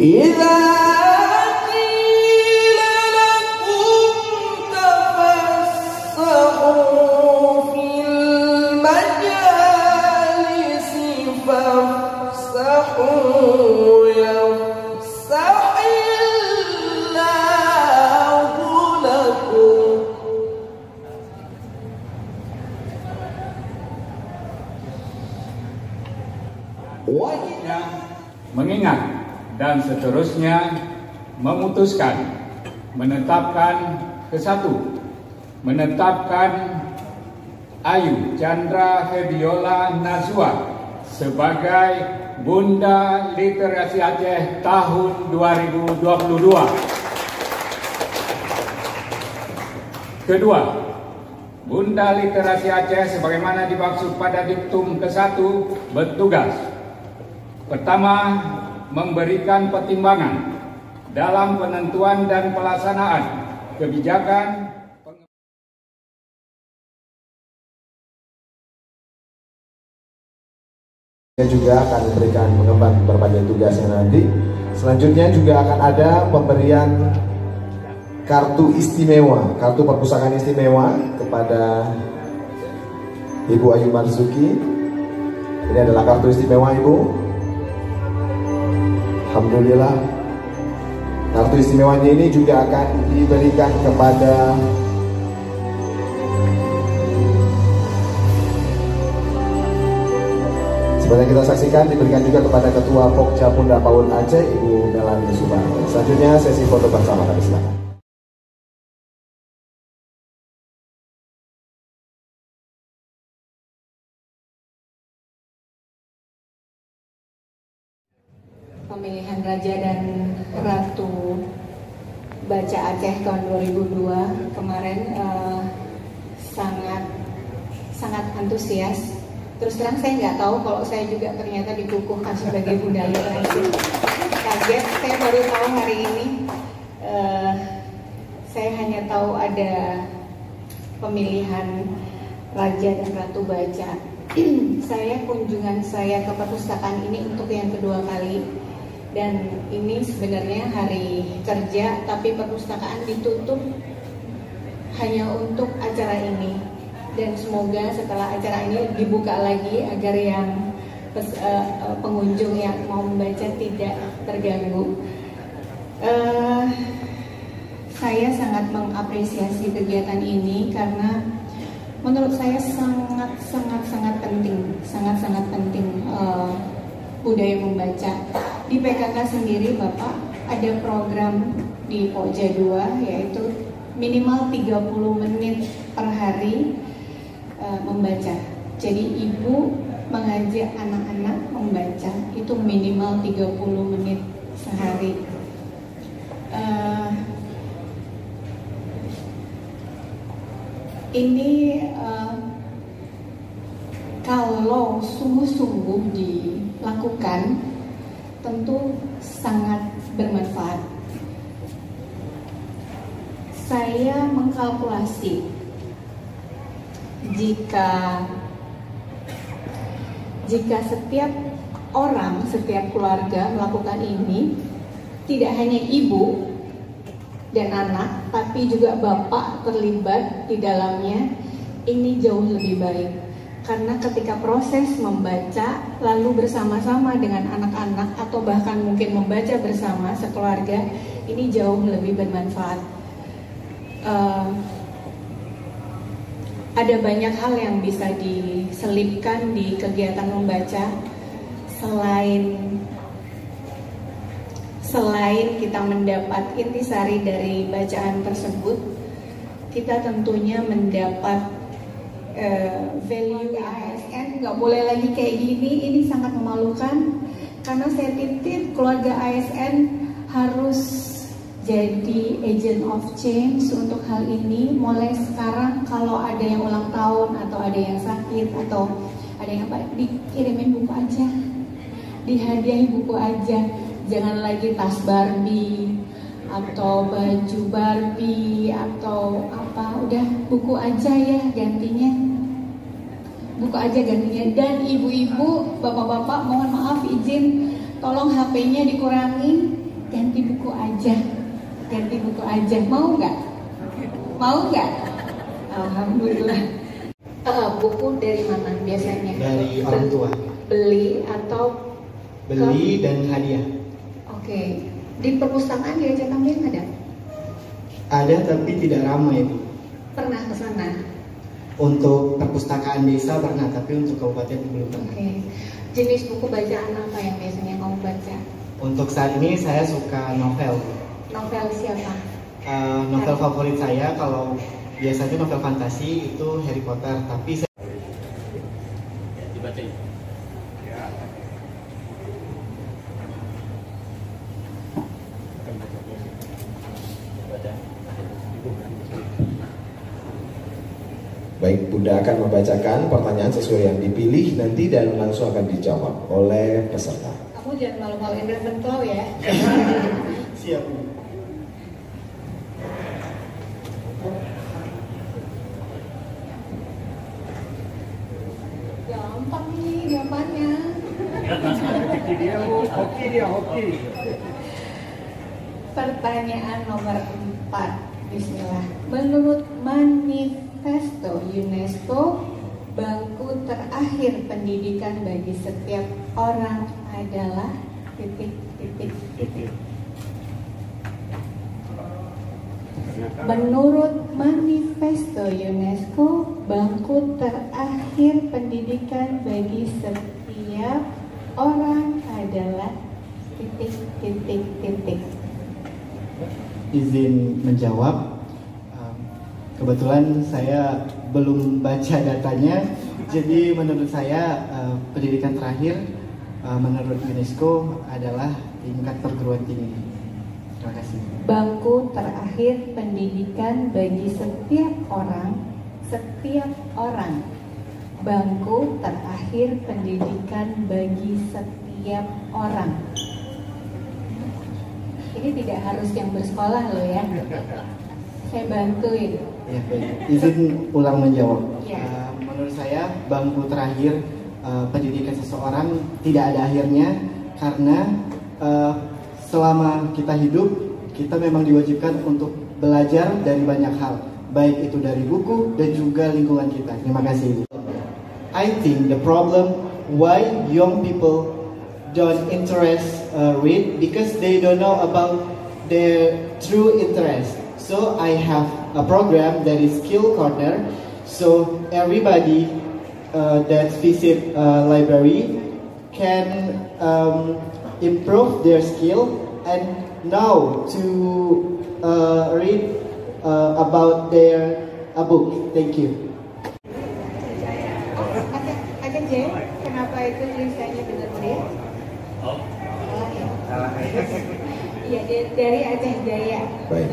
إذا قيل لكم تفسحوا في المجالس فافسحوا يفسح الله لكم. Wajibnya mengingat dan seterusnya memutuskan, menetapkan Ayu Chandra Febiola Nazwa sebagai Bunda Literasi Aceh tahun 2022. Kedua, Bunda Literasi Aceh sebagaimana dimaksud pada diktum ke-1 bertugas: pertama, memberikan pertimbangan dalam penentuan dan pelaksanaan kebijakan. Juga akan diberikan mengemban berbagai tugasnya nanti. Selanjutnya juga akan ada pemberian kartu istimewa, kartu perpustakaan istimewa kepada Ibu Ayu Marzuki. Ini adalah kartu istimewa Ibu. Alhamdulillah, kartu istimewanya ini juga akan diberikan kepada seperti kita saksikan, diberikan juga kepada Ketua Pokja Bunda PAUD Aceh, Ibu Melanie Subarno. Selanjutnya sesi foto bersama, kami silakan. Pemilihan Raja dan Ratu Baca Aceh tahun 2002 kemarin sangat antusias. Terus terang saya nggak tahu kalau saya juga ternyata dikukuhkan sebagai Bunda Literasi. Kaget, saya baru tahu hari ini. Saya hanya tahu ada pemilihan Raja dan Ratu Baca. Kunjungan saya ke perpustakaan ini untuk yang kedua kali. Dan ini sebenarnya hari kerja, tapi perpustakaan ditutup hanya untuk acara ini. Dan semoga setelah acara ini dibuka lagi agar yang pengunjung yang mau membaca tidak terganggu. Saya sangat mengapresiasi kegiatan ini karena menurut saya sangat penting budaya membaca. Di PKK sendiri Bapak ada program di Pokja 2 yaitu minimal 30 menit per hari membaca. Jadi ibu mengajak anak-anak membaca itu minimal 30 menit sehari. Ini kalau sungguh-sungguh dilakukan tentu sangat bermanfaat. Saya mengkalkulasi jika setiap orang, setiap keluarga melakukan ini, tidak hanya ibu dan anak, tapi juga bapak terlibat di dalamnya, ini jauh lebih baik. Karena ketika proses membaca lalu bersama-sama dengan anak-anak atau bahkan mungkin membaca bersama sekeluarga, ini jauh lebih bermanfaat. Ada banyak hal yang bisa diselipkan di kegiatan membaca selain kita mendapat intisari dari bacaan tersebut, kita tentunya mendapat value ASN. Nggak boleh lagi kayak gini, ini sangat memalukan karena saya titip keluarga ASN harus jadi agent of change untuk hal ini. Mulai sekarang kalau ada yang ulang tahun atau ada yang sakit atau ada yang apa, dikirimin buku aja, dihadiahi buku aja, jangan lagi tas Barbie atau baju Barbie atau apa, udah buku aja ya gantinya, buku aja gantinya. Dan ibu-ibu, bapak-bapak, mohon maaf izin, tolong HP-nya dikurangin, ganti buku aja, ganti buku aja. Mau nggak? Mau nggak? Alhamdulillah. Buku dari mana biasanya? Dari orang tua. Beli atau Beli dan hadiah. Oke. Di perpustakaan di Raja Tambin ada? Ada tapi tidak ramai Bu. Pernah ke sana? Untuk perpustakaan desa pernah, tapi untuk kabupaten belum pernah. Oke. Jenis buku bacaan apa yang biasanya kamu baca? Untuk saat ini saya suka novel. Novel siapa? Novel favorit saya kalau biasanya novel fantasi itu Harry Potter, tapi saya dibacain. Baik, Bunda akan membacakan pertanyaan sesuai yang dipilih nanti dan langsung akan dijawab oleh peserta. Kamu jangan malu-maluin Ravenclaw ya. Siap Bu. Gampang nih jawabannya. Hoki. Pertanyaan nomor 4. Bismillah. Menurut manifesto UNESCO, bangku terakhir pendidikan bagi setiap orang adalah titik. Menurut manifesto UNESCO, bangku terakhir pendidikan bagi setiap orang adalah titik. Izin menjawab. Kebetulan saya belum baca datanya, jadi menurut saya pendidikan terakhir menurut UNESCO adalah tingkat perguruan tinggi. Terima kasih. Bangku terakhir pendidikan bagi setiap orang. Bangku terakhir pendidikan bagi setiap orang. Ini tidak harus yang bersekolah loh ya. Saya bantuin. Ya, baik. Izin ulang menjawab. Ya. Menurut saya bangku terakhir pendidikan seseorang tidak ada akhirnya, karena selama kita hidup kita memang diwajibkan untuk belajar dari banyak hal, baik itu dari buku dan juga lingkungan kita. Terima kasih. I think the problem why young people don't read because they don't know about their true interest. So I have a program that is Skill Corner. So everybody that visit library can improve their skill and know to read about their book. Thank you. Aceh J, kenapa itu tulisannya benar ya? Salah ya. Iya, dari Aceh Jaya. Baik.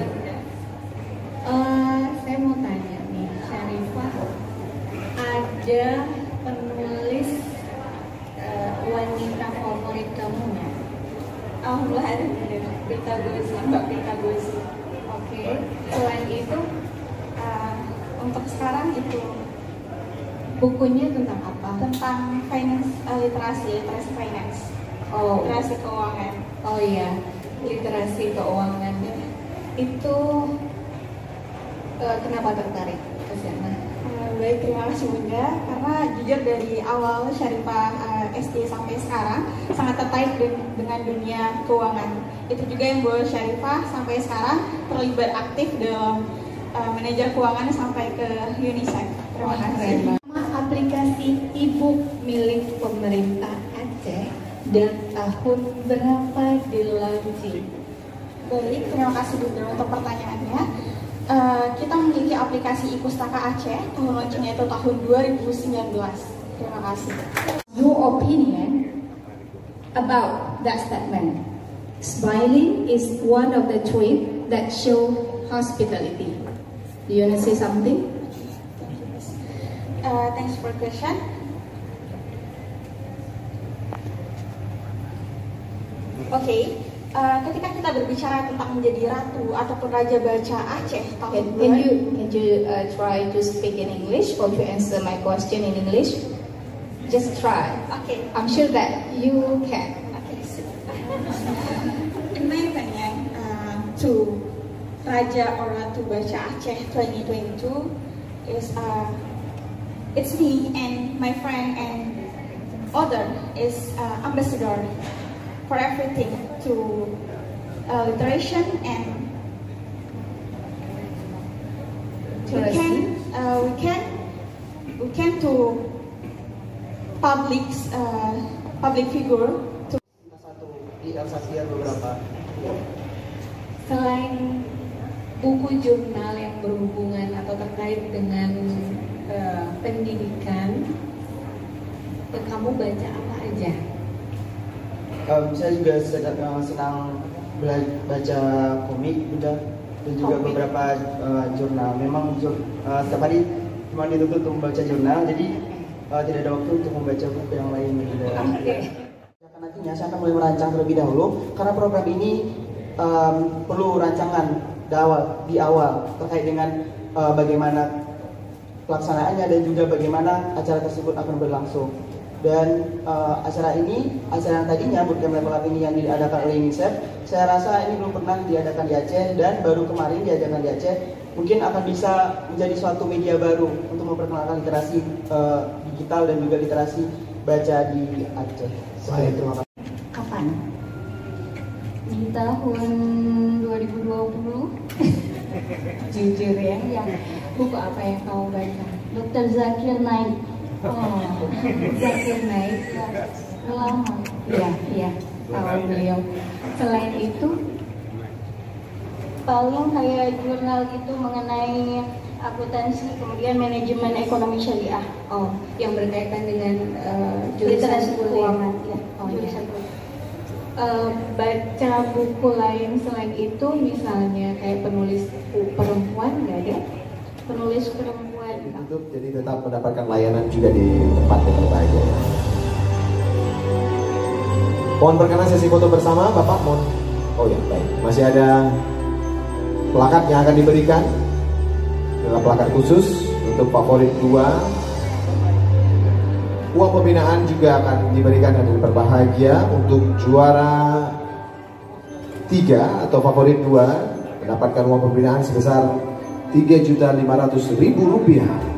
Saya mau tanya nih, Syarifah, ada penulis wanita favorit kamu nggak? Alhamdulillah ada, Mbak Prita Gozi. Oke. Selain itu, untuk sekarang itu bukunya tentang apa? Tentang finance, literasi finance. Oh, Literasi keuangan. oh iya, literasi keuangan itu kenapa tertarik ke sana? Baik, terima kasih Bunda. Karena jujur dari awal Syarifah SD sampai sekarang sangat tertarik dengan dunia keuangan. Itu juga yang membawa Syarifah sampai sekarang terlibat aktif dalam manajer keuangan sampai ke UNICEF. Terima kasih. Aplikasi e-book milik pemerintah Aceh dan tahun berapa di-launching? Baik, terima kasih Bunda untuk pertanyaannya. Kita memiliki aplikasi iPustaka Aceh, tahun launchingnya itu tahun 2019. Terima kasih. Your opinion about that statement. Smiling is one of the traits that show hospitality. Do you want to say something? Thanks for question. Okay, ketika kita berbicara tentang menjadi ratu ataupun raja baca Aceh tahun Can you try to speak in English or to answer my question in English? Just try. Okay. I'm sure that you can. Kenaikannya to Raja or Ratu Baca Aceh 2022 is it's me and my friend and other is ambassador for everything to literature and we can to public figure to di Elsassian beberapa. Selain buku jurnal yang berhubungan atau terkait dengan pendidikan, kamu baca apa aja? Saya juga senang baca komik juga dan juga beberapa jurnal. Memang setiap hari cuma dituntut untuk membaca jurnal, jadi tidak ada waktu untuk membaca buku yang lain. Nantinya saya akan mulai merancang terlebih dahulu karena program ini perlu rancangan di awal terkait dengan bagaimana pelaksanaannya dan juga bagaimana acara tersebut akan berlangsung. Dan acara yang tadinya bootcamp level up ini yang diadakan oleh UNICEF, saya rasa ini belum pernah diadakan di Aceh dan baru kemarin diadakan di Aceh. Mungkin akan bisa menjadi suatu media baru untuk memperkenalkan literasi digital dan juga literasi baca di Aceh. Terima kasih. Kapan? Di tahun 2020. Jujur ya. Buku apa yang kamu baca? Dr. Zakir Naik. Oh, Zakir Naik. Lama. Iya, tahu beliau. Selain itu, Paling kayak jurnal gitu mengenai akuntansi, kemudian manajemen ekonomi syariah. oh, yang berkaitan dengan Literasi jurusan keuangan. kuliah. Ya, Oh, ya. jurusan keuangan. Baca buku lain selain itu, misalnya kayak penulis perempuan, nggak ada? Penulis perempuan. Ditutup, jadi tetap mendapatkan layanan juga di tempat yang berbahagia. Mohon perkenan sesi foto bersama, Bapak. Mohon. Oh ya, baik. Masih ada plakat yang akan diberikan. Adalah plakat khusus untuk favorit 2. Uang pembinaan juga akan diberikan dan berbahagia untuk juara 3 atau favorit 2 mendapatkan uang pembinaan sebesar Rp3.500.000.